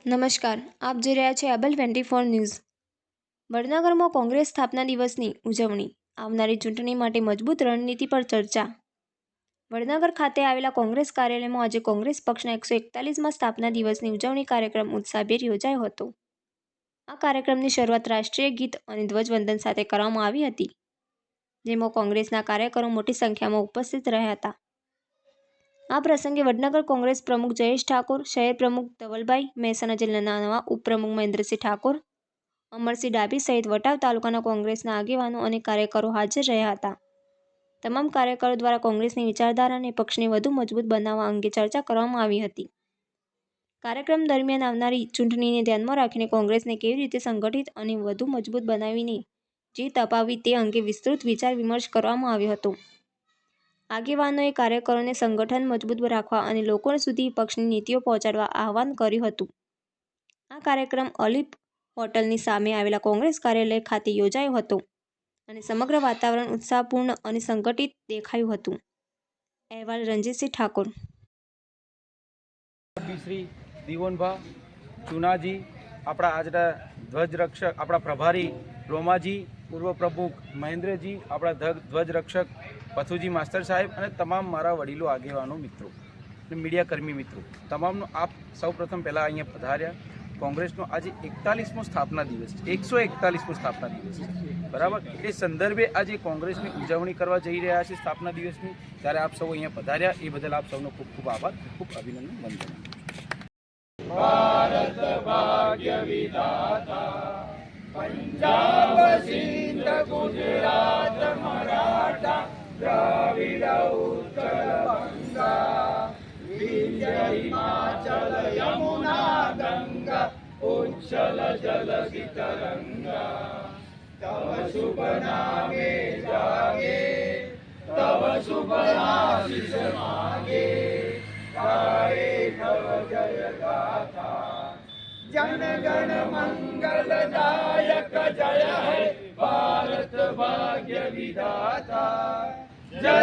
નમસ્કાર, આપ જોઈ રહ્યા છો એબલ 24 ન્યૂઝ। વડનગરમાં કોંગ્રેસ સ્થાપના દિવસની ઉજવણી, આવનારી ચૂંટણી માટે મજબૂત રણનીતિ પર ચર્ચા। વડનગર ખાતે આવેલા કોંગ્રેસ કાર્યાલયમાં આજે કોંગ્રેસ પક્ષના 141મા સ્થાપના દિવસની ઉજવણી કાર્યક્રમ ઉત્સાહભેર યોજાયો હતો। આ કાર્યક્રમની શરૂઆત રાષ્ટ્રીય ગીત અને ધ્વજવંદન સાથે કરવામાં આવી હતી, જેમાં કોંગ્રેસના કાર્યકરો મોટી સંખ્યામાં ઉપસ્થિત રહ્યા હતા। આ પ્રસંગે વડનગર કોંગ્રેસ પ્રમુખ જયેશ ઠાકોર, શહેર પ્રમુખ ધવલભાઈ, મહેસાણા જિલ્લાના નવા ઉપપ્રમુખ મહેન્દ્રસિંહ ઠાકોર, અમરસિંહ ડાભી સહિત વટાવ તાલુકાના કોંગ્રેસના આગેવાનો અને કાર્યકરો હાજર રહ્યા હતા। તમામ કાર્યકરો દ્વારા કોંગ્રેસની વિચારધારા અને પક્ષને વધુ મજબૂત બનાવવા અંગે ચર્ચા કરવામાં આવી હતી। કાર્યક્રમ દરમિયાન આવનારી ચૂંટણીને ધ્યાનમાં રાખીને કોંગ્રેસને કેવી રીતે સંગઠિત અને વધુ મજબૂત બનાવીને જીત અપાવવી તે અંગે વિસ્તૃત વિચાર વિમર્શ કરવામાં આવ્યો હતો। આગેવાનોએ કાર્યકરોને સંગઠન મજબૂત રાખવા અને લોકો સુધી પક્ષની નીતિઓ પહોંચાડવા આહ્વાન કર્યું હતું। આ કાર્યક્રમ ઓલિમ્પ હોટલની સામે આવેલા કોંગ્રેસ કાર્યાલય ખાતે યોજાયો હતો અને સમગ્ર વાતાવરણ ઉત્સાહપૂર્ણ અને સંગઠિત દેખાયું હતું। અહેવાલ રણજીતસિંહ ઠાકોર। શ્રી દીવોનભા ચુનાજી, આપણા આજના ધ્વજરક્ષક, આપણા પ્રભારી રોમાજી, પૂર્વ પ્રમુખ મહેન્દ્રજી, આપણા ધ્વજરક્ષક પથુજી માસ્તર સાહેબ અને તમામ મારા વડીલો, આગેવાનો, મિત્રો અને મીડિયાકર્મી મિત્રો, તમામનો આપ સૌ પ્રથમ પહેલાં અહીંયા પધાર્યા। કોંગ્રેસનો આજે 41મો સ્થાપના દિવસ છે, 141મો સ્થાપના દિવસ છે, બરાબર। એ સંદર્ભે આજે કોંગ્રેસની ઉજવણી કરવા જઈ રહ્યા છે સ્થાપના દિવસની, ત્યારે આપ સૌ અહીંયા પધાર્યા એ બદલ આપ સૌનો ખૂબ ખૂબ આભાર, ખૂબ અભિનંદન, વંદન। ભારત ભાગ્ય વિધાતા, પંજાબ સિંધ ગુજરાત મરાઠા દ્રાવિડ ઉત્કળ બંગા, વિંધ્ય હિમાચલ યમુના ગંગા, ઉચ્છલ જલધિ તરંગા, તવ શુભ નામે જાગે, તવ શુભ આશીષ માગે, ગાએ તવ જય ગાથા, જન ગણ મંગલદાયક જય હૈ ભારત ભાગ્ય વિધાતા, જય